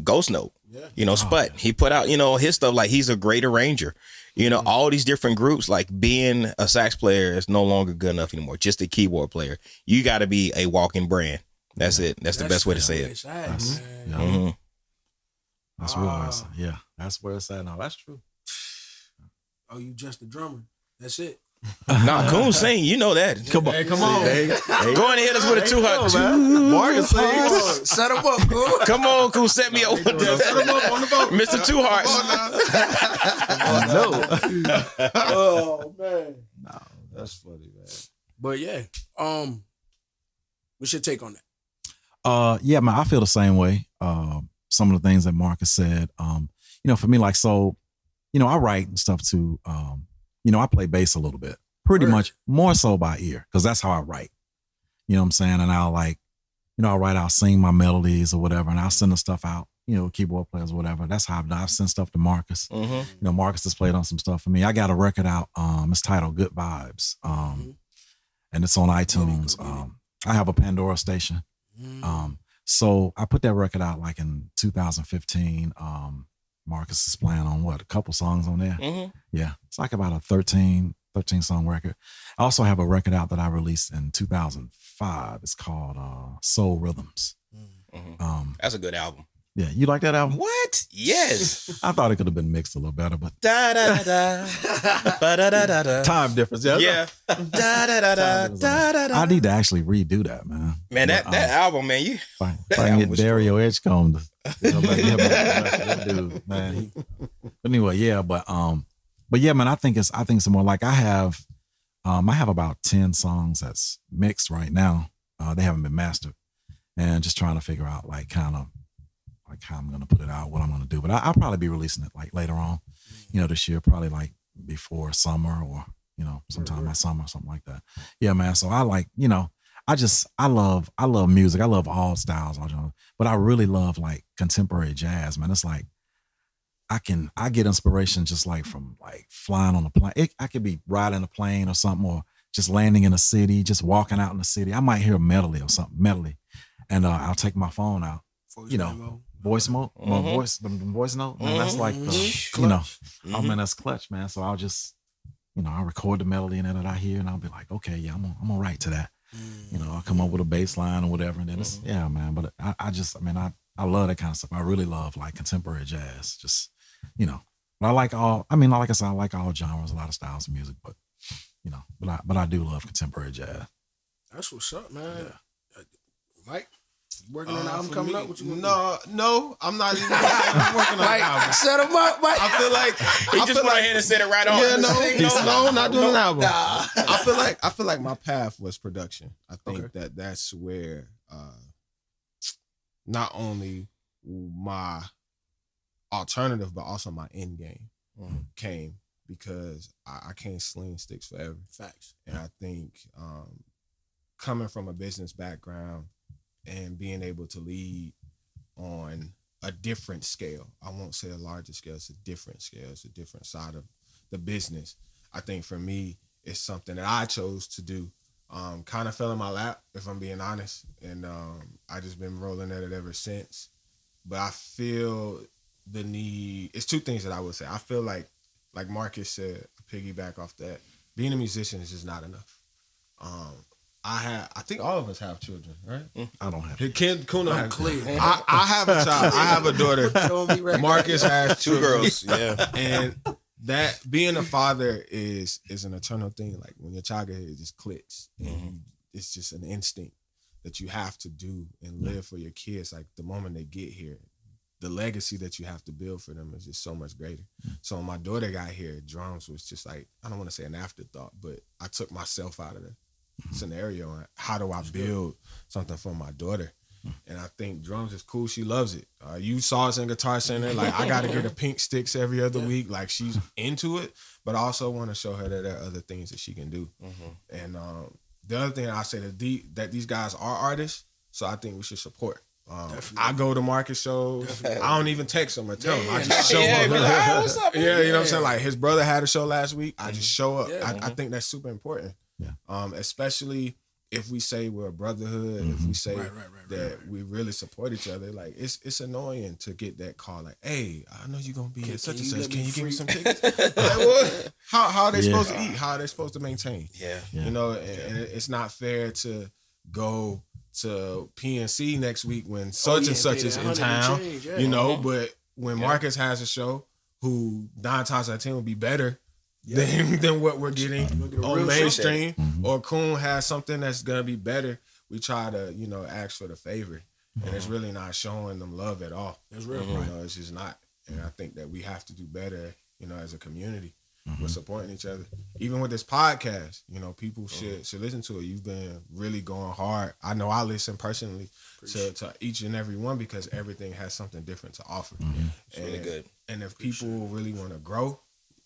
S2: Ghost Note. Yeah. You know, Sput. He put out, you know, his stuff like he's a great arranger. You know, all these different groups, like being a sax player is no longer good enough anymore. Just a keyboard player. You got to be a walking brand. That's it. That's the best way to say it.
S4: That's real. Yeah, that's where it's at. No, that's true.
S1: Oh, you just a drummer. That's it.
S2: Nah, Coon sing. You know that.
S4: Come on. Hey, come on.
S2: Hey, go on and hit us with a 200.
S4: Marcus sing.
S1: Set him up, Coon.
S2: Come on, Coon. Set me up with this.
S3: Set him up on the boat.
S2: Mr. Two Hearts.
S1: No. Oh, man.
S3: No, that's funny, man.
S1: But yeah, what's your take on
S4: that? Yeah, man, I feel the same way. Some of the things that Marcus said, you know, for me, like, so, you know, I write and stuff too. You know, I play bass a little bit, pretty much more so by ear, because that's how I write. You know what I'm saying? And I'll like, you know, I'll sing my melodies or whatever, and I'll send the stuff out, you know, keyboard players or whatever. That's how I've done. I've sent stuff to Marcus. Mm-hmm. You know, Marcus has played on some stuff for me. I got a record out. It's titled Good Vibes. And it's on iTunes. I have a Pandora station. So I put that record out like in 2015. Marcus is playing on a couple songs on there. Mm-hmm. Yeah, it's like about a 13 song record. I also have a record out that I released in 2005. It's called Soul Rhythms.
S2: Mm-hmm. That's a good album.
S4: Yeah, you like that album?
S2: What? Yes.
S4: I thought it could have been mixed a little better, but
S2: da da da da da da da.
S4: Time difference. Yeah.
S2: Da da da da da da.
S4: I need to actually redo that, man.
S2: Man, that album, man, you.
S4: If I can get Dario Edgecombe to, dude, man. But anyway, yeah, but yeah, man, I think it's more like I have about 10 songs that's mixed right now. They haven't been mastered, and just trying to figure out like kind of like how I'm going to put it out, what I'm going to do. But I'll probably be releasing it like later on, you know, this year, probably like before summer or, you know, sometime by summer, something like that. Yeah, man. So I like, you know, I love music. I love all styles, but I really love like contemporary jazz, man. It's like, I get inspiration just like from like flying on a plane. I could be riding a plane or something, or just landing in a city, just walking out in the city. I might hear a medley or something, and I'll take my phone out, you know, voice note, man, that's like the, you know, oh man, that's clutch, man. So I'll just, you know, I'll record the melody and then that I hear, and I'll be like, okay, yeah, I'm gonna write to that. You know, I'll come up with a bass line or whatever, and then it's, yeah, man. But I love that kind of stuff. I really love like contemporary jazz, just, you know. But I like like I said, I like all genres, a lot of styles of music, but you know, but I do love contemporary jazz.
S1: That's what's up, man. Yeah. Mike, you working on the album coming up? What you
S3: no, I'm not even working on the album.
S1: Set him up, Mike.
S3: I feel like
S2: he just went ahead and said it right on.
S3: Yeah, no, not doing an album. Nah. I feel like my path was production. I think that's where not only my alternative, but also my end game came, because I can't sling sticks forever.
S1: Facts.
S3: And I think coming from a business background and being able to lead on a different scale, I won't say a larger scale, it's a different scale, it's a different side of the business. I think for me, it's something that I chose to do. Kind of fell in my lap, if I'm being honest, and I just been rolling at it ever since. But I feel the need, it's two things that I would say. I feel like Marcus said, piggyback off that, being a musician is just not enough. I think all of us have children, right?
S4: I don't have.
S3: Kuna has. I have a child. I have a daughter. Marcus has two girls. Yeah, and that being a father is an eternal thing. Like when your child gets here, it just clicks, and it's just an instinct that you have to do and live for your kids. Like the moment they get here, the legacy that you have to build for them is just so much greater. So when my daughter got here, drums was just like, I don't want to say an afterthought, but I took myself out of scenario and how do I build something for my daughter. And I think drums is cool. She loves it. You saw us in Guitar Center. Like, I got to get her pink sticks every other week. Like, she's into it, but I also want to show her that there are other things that she can do. And the other thing I say that these guys are artists, so I think we should support. I go to market shows. Definitely. I don't even text them or tell them. I just show up.
S2: Like, hey, what's up, man?
S3: Yeah, you know what I'm saying? Like, his brother had a show last week. I just show up. I think that's super important. Especially if we say we're a brotherhood, if we say that we really support each other. Like, it's annoying to get that call, like, hey, I know you're going to be at such and such. Can you give me some tickets? Like, what? How are they supposed to eat? How are they supposed to maintain? You know, and it's not fair to go to PNC next week when such and such is in town, you know, but when Marcus has a show, who 9 times out of 10 will be better than what we're getting on mainstream, or Coon has something that's gonna be better, we try to, you know, ask for the favor, and it's really not showing them love at all. That's real, you know, it's just not. And I think that we have to do better, you know, as a community. We're supporting each other. Even with this podcast, you know, people should listen to it. You've been really going hard. I know I listen personally to each and every one because everything has something different to offer.
S2: It's really good.
S3: And if people really want to grow,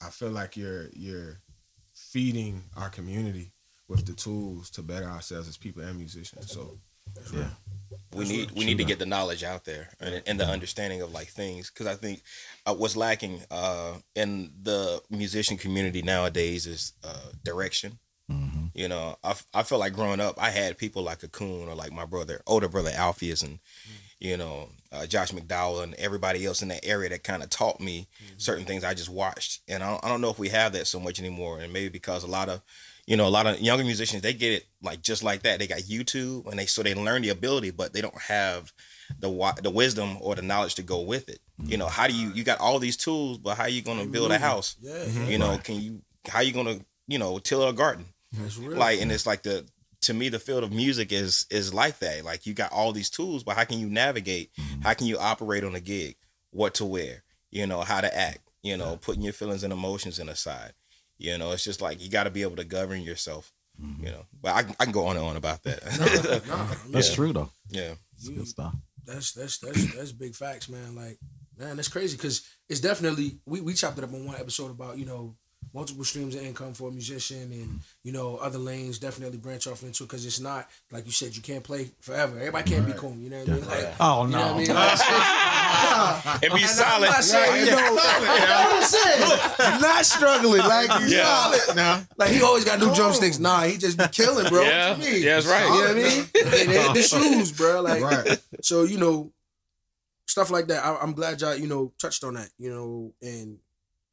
S3: I feel like you're feeding our community with the tools to better ourselves as people and musicians. So
S2: we need to get the knowledge out there and the understanding of like things, because I think what's lacking in the musician community nowadays is direction. You know, I feel like growing up, I had people like a Coon or like my older brother Alpheus, and you know, Josh McDowell and everybody else in that area that kind of taught me certain things I just watched. And I don't know if we have that so much anymore. And maybe because a lot of younger musicians, they get it like just like that. They got YouTube and they learn the ability, but they don't have the wisdom or the knowledge to go with it. You know, how do you got all these tools, but how are you going to build a house? You know, how are you going to, you know, till a garden? That's real. Like, and it's like to me, the field of music is like that. Like, you got all these tools, but how can you navigate? How can you operate on a gig? What to wear? You know, how to act? You know, putting your feelings and emotions in aside. You know, it's just like you got to be able to govern yourself. You know, but I can go on and on about that.
S4: That's true though.
S2: Yeah,
S4: it's good stuff.
S1: That's big facts, man. Like, man, that's crazy because it's definitely we chopped it up on one episode about, you know, multiple streams of income for a musician, and you know, other lanes definitely branch off into, because it's not like you said, you can't play forever. Everybody can't be cool, you know what I mean? Like,
S4: oh no,
S1: you know what I mean? Like,
S2: and be solid.
S1: I'm not saying, you know, I'm saying, not struggling, like you solid now. Like, he always got new drumsticks. Nah, he just be killing, bro.
S2: Yeah,
S1: what you mean?
S2: Yeah, that's right.
S1: You know what I mean? And the shoes, bro. Like, so, you know, stuff like that. I'm glad y'all, you know, touched on that, you know, and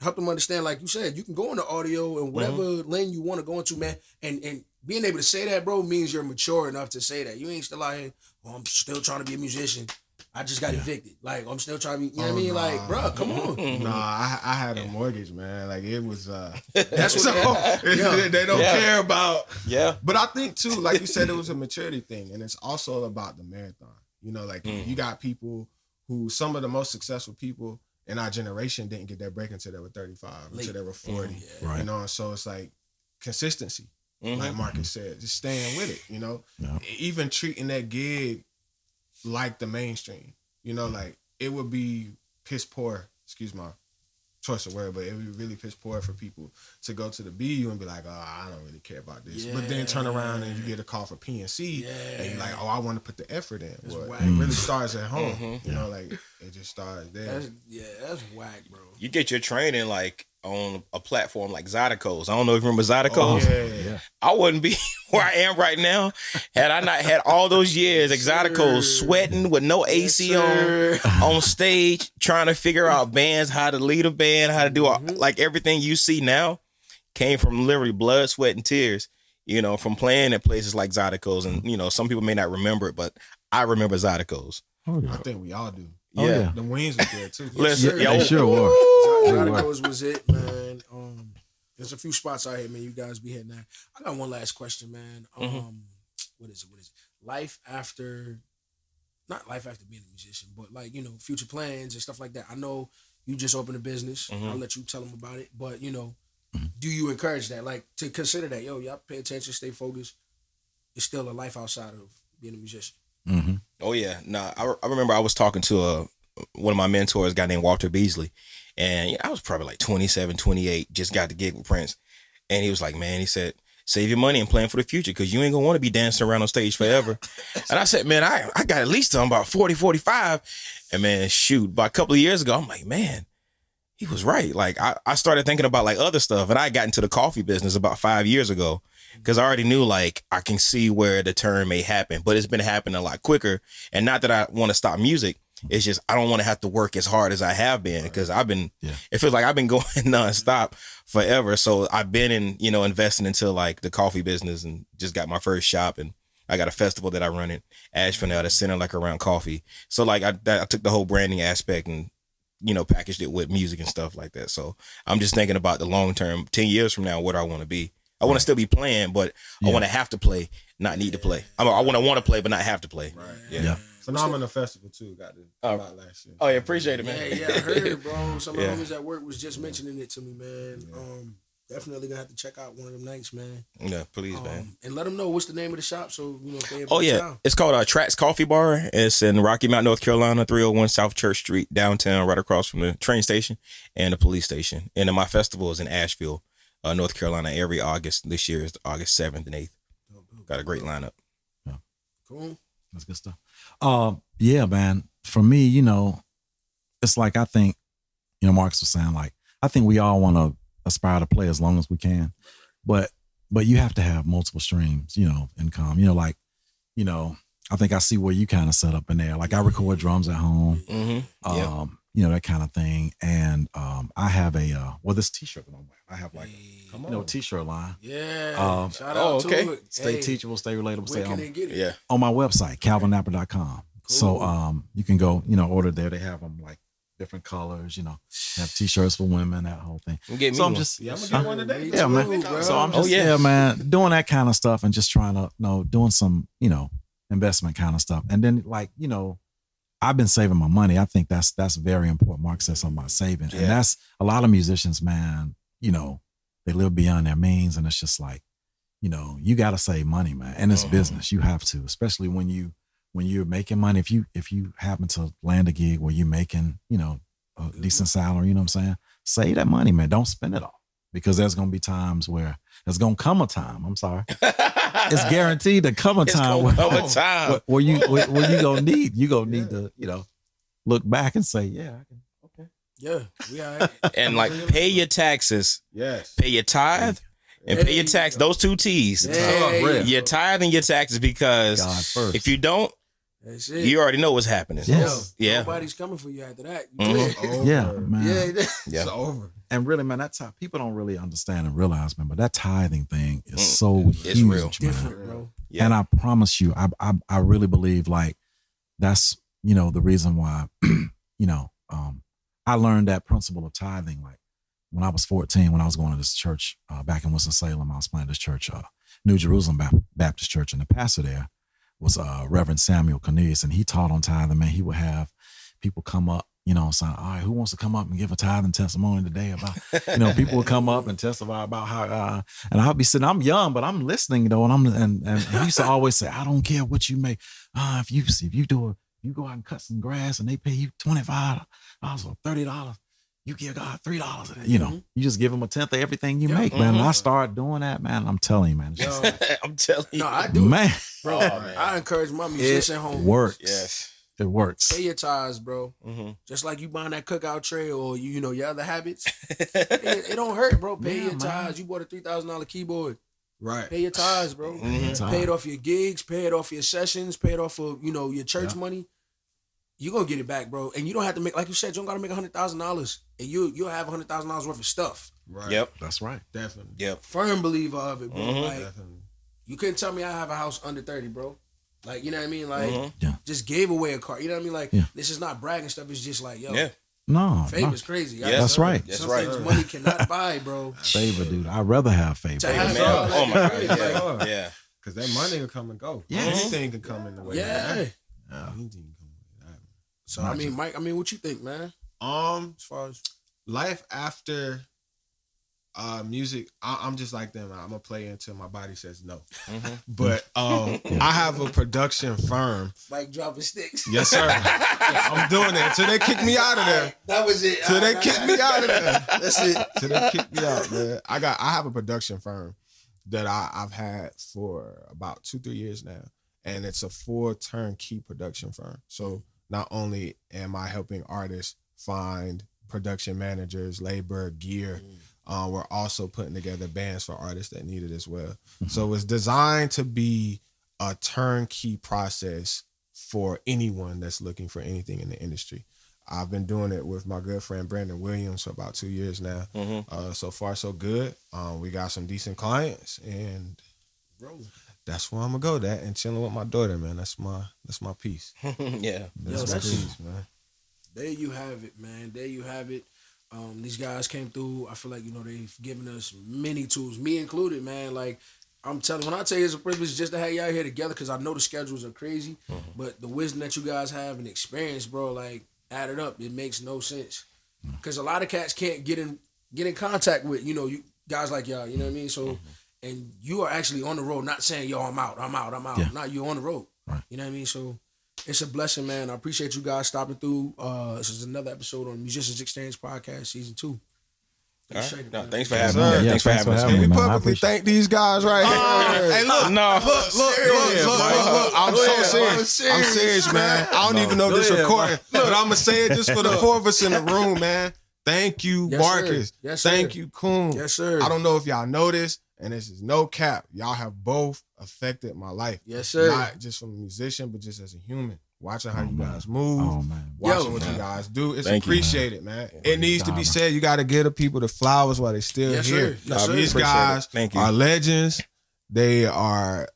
S1: help them understand, like you said, you can go into audio and whatever lane you want to go into, man. And being able to say that, bro, means you're mature enough to say that. You ain't still out here, oh, I'm still trying to be a musician. I just got evicted. Like, I'm still trying to be, you know what I mean? Like, bro, come on.
S3: Nah, I had a mortgage, man. Like, it was,
S1: that's what
S3: they don't care about.
S2: Yeah.
S3: But I think, too, like you said, it was a maturity thing. And it's also about the marathon. You know, like, you got people who, some of the most successful people in our generation didn't get that break until they were 35, until they were 40. You know, and so it's like consistency, like Marcus said, just staying with it, you know, even treating that gig like the mainstream, you know, like it would be piss poor, excuse my choice of word, but it would be really piss poor for people to go to the BU and be like, oh, I don't really care about this. But then turn around and you get a call for PNC and you're like, oh, I want to put the effort in. Well, it really starts at home. You know, like it just starts there.
S1: That's whack, bro.
S2: You get your training like on a platform like Zydeco's. I don't know if you remember Zydeco's.
S3: Yeah.
S2: I wouldn't be where I am right now had I not had all those years at Zydeco's, sweating with no AC on stage, trying to figure out bands, how to lead a band, how to do like everything you see now came from literally blood, sweat, and tears, you know, from playing at places like Zydeco's. And, you know, some people may not remember it, but I remember Zydeco's.
S3: I think we all do.
S2: Yeah.
S3: The wings was there too.
S2: Listen,
S4: they sure were.
S1: Zydeco's was it, man. There's a few spots out here, man. You guys be hitting that. I got one last question, man. What is it? Life after, not life after being a musician, but like, you know, future plans and stuff like that. I know you just opened a business. I'll let you tell them about it. But, you know, do you encourage that? Like, to consider that, yo, y'all pay attention, stay focused. it's still a life outside of being a musician.
S4: Mm-hmm.
S2: Oh yeah, no, I remember I was talking to one of my mentors, a guy named Walter Beasley, and I was probably like 27, 28, just got the gig with Prince, and he was like, man, he said, save your money and plan for the future because you ain't gonna want to be dancing around on stage forever. And I said, man, I got at least till I'm about 40, 45, and man, shoot, by a couple of years ago, I'm like, man, he was right. Like I started thinking about like other stuff, and I got into the coffee business about 5 years ago. Because I already knew, like, I can see where the turn may happen, but it's been happening a lot quicker. And not that I want to stop music. It's just I don't want to have to work as hard as I have been because it feels like I've been going nonstop forever. So I've been investing into like the coffee business and just got my first shop. And I got a festival that I run in Asheville now that's centered like around coffee. So like I took the whole branding aspect and, packaged it with music and stuff like that. So I'm just thinking about the long term, 10 years from now, what I want to be. I want to still be playing, but I want to have to play, not need to play. I want to play, but not have to play.
S3: Right.
S2: Yeah.
S3: Phenomenal festival too. Got to about last year.
S2: Oh yeah, appreciate it, man.
S1: Yeah, I heard, bro. Some of the homies at work was just mentioning it to me, man. Definitely gonna have to check out one of them nights, man.
S2: Yeah, please, man.
S1: And let them know what's the name of the shop, so if they
S2: Oh yeah, it's called Tracks Coffee Bar. It's in Rocky Mount, North Carolina, 301 South Church Street, downtown, right across from the train station and the police station. And then my festival is in Asheville, North Carolina, every August. This year is August 7th and 8th. Got a great lineup.
S4: Yeah.
S1: Cool.
S4: That's good stuff. Yeah, man. For me, it's like I think, Marcus was saying, like, I think we all want to aspire to play as long as we can. But you have to have multiple streams, income. I think I see where you kind of set up in there. Like I record drums at home.
S2: Mm-hmm.
S4: That kind of thing. And I have this t-shirt that I'm wearing. I have like t-shirt line.
S1: Yeah. Shout out to it.
S4: Stay teachable, stay relatable,
S1: Where
S4: stay
S1: can they get it?
S2: Yeah.
S4: on my website, calvinnapper.com. Cool. So you can go, order there. They have them like different colors, have t-shirts for women, that whole thing.
S3: I'm gonna get one today.
S4: Yeah, man. So I'm just man, doing that kind of stuff and just trying to doing some, investment kind of stuff. And then like, I've been saving my money. I think that's very important. Mark said something about saving. Yeah. And that's a lot of musicians, man, they live beyond their means. And it's just like, you got to save money, man. And it's business. You have to, especially when you're making money. If you happen to land a gig where you're making, a decent salary, you know what I'm saying? Save that money, man. Don't spend it all. Because there's going to be times where there's going to come a time. I'm sorry. It's guaranteed to come a time where you going to need to, look back and say, yeah, I can. Okay.
S1: Yeah. We all right.
S2: And like pay your taxes.
S3: Yes.
S2: Pay your tithe and pay your tax. Those two T's. Your tithe and your taxes, because if you don't, you already know what's happening.
S4: Yes.
S2: Yeah.
S1: Nobody's coming for you after that.
S4: Yeah, man.
S1: Yeah.
S3: It's over.
S4: And really, man, that's how people don't really understand and realize, man. But that tithing thing is so
S2: it's
S4: huge,
S2: real.
S4: man.
S1: Different, bro.
S2: Yeah.
S4: And I promise you, I really believe like that's the reason why I learned that principle of tithing like when I was 14, when I was going to this church back in Winston-Salem. I was playing this church, New Jerusalem Baptist Church, and the pastor there was Reverend Samuel Cornelius, and he taught on tithing. Man, he would have people come up, saying, all right, who wants to come up and give a tithing testimony today about, people would come up and testify about how, and I'll be sitting, I'm young, but I'm listening though. And he used to always say, I don't care what you make. If you you go out and cut some grass and they pay you $25 or $30, you give God $3. You just give him a tenth of everything you make, man. And I started doing that, man. I'm telling you, man.
S2: I'm telling you.
S1: No, I do.
S4: Man.
S1: Bro, I encourage my musician homies.
S4: Works.
S2: Yes.
S4: It works.
S1: Pay your tithes, bro.
S2: Mm-hmm.
S1: Just like you buying that cookout tray or your other habits. it don't hurt, bro. Pay your tithes. You bought a $3,000 keyboard.
S3: Right.
S1: Pay your tithes, bro.
S2: Mm-hmm.
S1: Pay it off your gigs. Pay it off your sessions. Pay it off of your church money. You're gonna get it back, bro. And you don't have to make, like you said, you don't gotta make $100,000, and you'll have $100,000 worth of stuff.
S3: Right.
S2: Yep.
S4: That's right.
S3: Definitely.
S2: Yep.
S1: Firm believer of it, bro.
S2: Mm-hmm.
S1: Like
S3: Definitely.
S1: you couldn't tell me I have a house under 30, bro. Like, you know what I mean? Like,
S4: Yeah.
S1: just gave away a car. You know what I mean? Like, this is not bragging stuff. It's just like, yo, fame is crazy.
S2: Yeah,
S4: that's right.
S2: That's
S1: Some
S2: right.
S1: things money cannot buy, bro.
S4: Favor, dude. I'd rather have favor.
S1: To have
S2: Man,
S1: all
S2: oh my
S1: that,
S2: God.
S1: like,
S2: Yeah.
S3: Because that money will come and go.
S4: Yeah.
S3: Anything can come in the way.
S1: Yeah.
S3: Anything can come in the way.
S1: So, I mean, Mike, what you think, man?
S3: As
S1: As far as
S3: life after Music, I'm just like them. I'm gonna play until my body says no. But I have a production firm.
S1: Like dropping sticks.
S3: Yes, sir. I'm doing it until they kick me out of there.
S1: That was it.
S3: Till they kick me out of there.
S1: That's it.
S3: Till they kick me out, man. I have a production firm that I've had for about 2-3 years now, and it's a full turnkey production firm. So not only am I helping artists find production managers, labor, gear. We're also putting together bands for artists that need it as well. So it's designed to be a turnkey process for anyone that's looking for anything in the industry. I've been doing it with my good friend Brandon Williams for about 2 years now. So far, so good. We got some decent clients, and that's where I'm gonna go. That and chilling with my daughter, man. That's my piece.
S2: Yeah,
S3: that's my piece, man.
S1: There you have it, man. There you have it. These guys came through. I feel like, they've given us many tools, me included, man. Like, I'm telling, when I tell you it's a privilege just to have y'all here together, because I know the schedules are crazy, but the wisdom that you guys have and experience, bro, like, add it up, it makes no sense. Because a lot of cats can't get in contact with, you guys like y'all, you know what I mean? So, and you are actually on the road, not saying, yo, I'm out.
S4: Yeah.
S1: Nah, you're on the road.
S4: Right.
S1: You know what I mean? So, it's a blessing, man. I appreciate you guys stopping through. This is another episode on Musicians Exchange Podcast, Season 2.
S2: Right. No, thanks for having me.
S4: Yeah,
S2: Thanks for having us.
S3: Can we
S4: man. I
S3: publicly
S4: appreciate
S3: thank these guys right here? Hey, look. Look. I'm so serious. I'm serious, man. I don't even know if this recording, but I'm going to say it just for the four of us in the room, man. Thank you, Marcus.
S1: Sir. Yes, sir.
S3: Thank you, Coon.
S1: Yes, sir.
S3: I don't know if y'all know this, and this is no cap. Y'all have both affected my life.
S1: Yes, sir.
S3: Not just from a musician, but just as a human. Watching how you guys move.
S4: Oh, man.
S3: Watching what you guys do. It's
S2: Thank you,
S3: appreciated, man. It needs to be said. You got to give the people the flowers while they're still
S1: Yes,
S3: here.
S1: sir. Yes, sir.
S3: These
S2: Appreciate
S3: guys
S2: it. Thank you.
S3: are legends. They are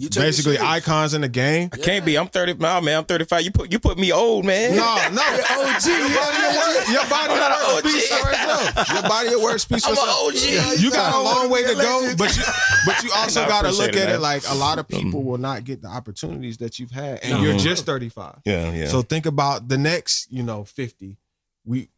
S1: You take it
S3: basically
S1: serious.
S3: icons in the game.
S2: I can't be. I'm 30. No, man, I'm 35. You put me old, man.
S3: No. OG. Your body at work speaks for itself. Your body at work speaks for
S2: I'm an
S3: itself.
S2: OG.
S3: You got a long way to go, but you also
S2: I
S3: got to
S2: appreciate
S3: look
S2: it,
S3: at
S2: man.
S3: it like a lot of people will not get the opportunities that you've had, and you're just 35.
S2: Yeah.
S3: So think about the next, 50. We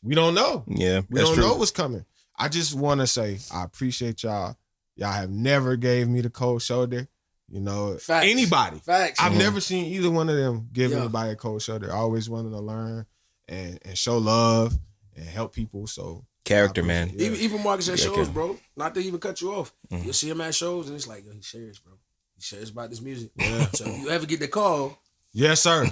S3: don't know.
S2: Yeah,
S3: We
S2: that's
S3: don't
S2: true.
S3: know what's coming. I just want to say I appreciate y'all. Y'all have never gave me the cold shoulder.
S1: Facts.
S3: Anybody.
S1: Facts.
S3: I've never seen either one of them give
S1: Yeah.
S3: anybody a cold shoulder. I always wanted to learn and show love and help people. So
S2: Character, man.
S3: Yeah.
S1: Even Marcus at
S2: Yeah,
S1: shows,
S2: okay.
S1: bro. Not to even cut you off. You'll see him at shows, and it's like, yo, he's serious, bro. He's serious about this music.
S3: Yeah.
S1: So if you ever get the call,
S3: Yes, sir.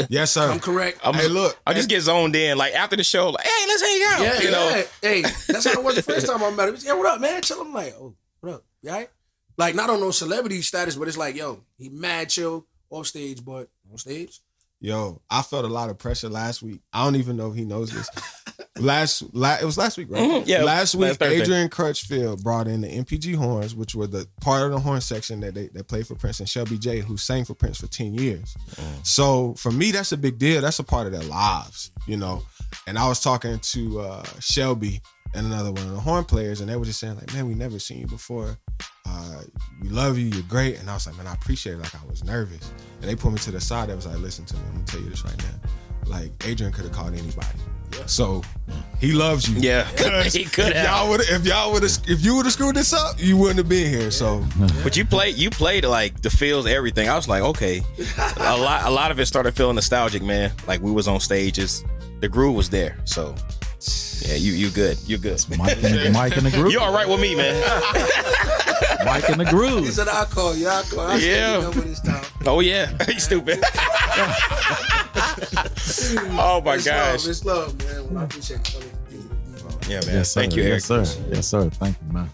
S3: Yes, sir.
S1: I'm correct.
S3: Hey, look.
S2: I just get zoned in. Like after the show, like, hey, let's hang out.
S1: Yeah,
S2: you know?
S1: Hey, that's how it was the first time I met him. Yeah, what up, man? Tell him like, oh, what up? You all right? Like, not on no celebrity status, but it's like, yo, he mad chill off stage, but on stage.
S3: Yo, I felt a lot of pressure last week. I don't even know if he knows this. It was last week, right?
S2: Mhm, yeah,
S3: Last week,
S2: last Thursday.
S3: Adrian Crutchfield brought in the MPG horns, which were the part of the horn section that played for Prince, and Shelby J, who sang for Prince for 10 years. So for me, that's a big deal. That's a part of their lives, And I was talking to Shelby and another one of the horn players, and they were just saying like, man, we never seen you before. We love you. You're great. And I was like, man, I appreciate it. Like, I was nervous. And they pulled me to the side. They was like, listen to me. I'm going to tell you this right now. Like, Adrian could have called anybody. Yeah. So he loves you.
S2: Yeah, he could have.
S3: If you would have screwed this up, you wouldn't have been here. So,
S2: But you played like the feels, everything. I was like, okay. A lot of it started feeling nostalgic, man. Like we was on stages, the groove was there. So yeah, you good. You good.
S4: Mike in the group.
S2: You all right with me, man?
S4: Mike in the groove.
S1: He said, I'll call you. I
S2: Yeah.
S1: This time.
S2: Oh yeah, you stupid. Oh my gosh.
S1: It's love, man. Well, I appreciate it.
S2: Yeah, man.
S4: Yes, sir.
S2: Thank you, Erik.
S4: Yes, sir. Yes, sir. Thank you, man.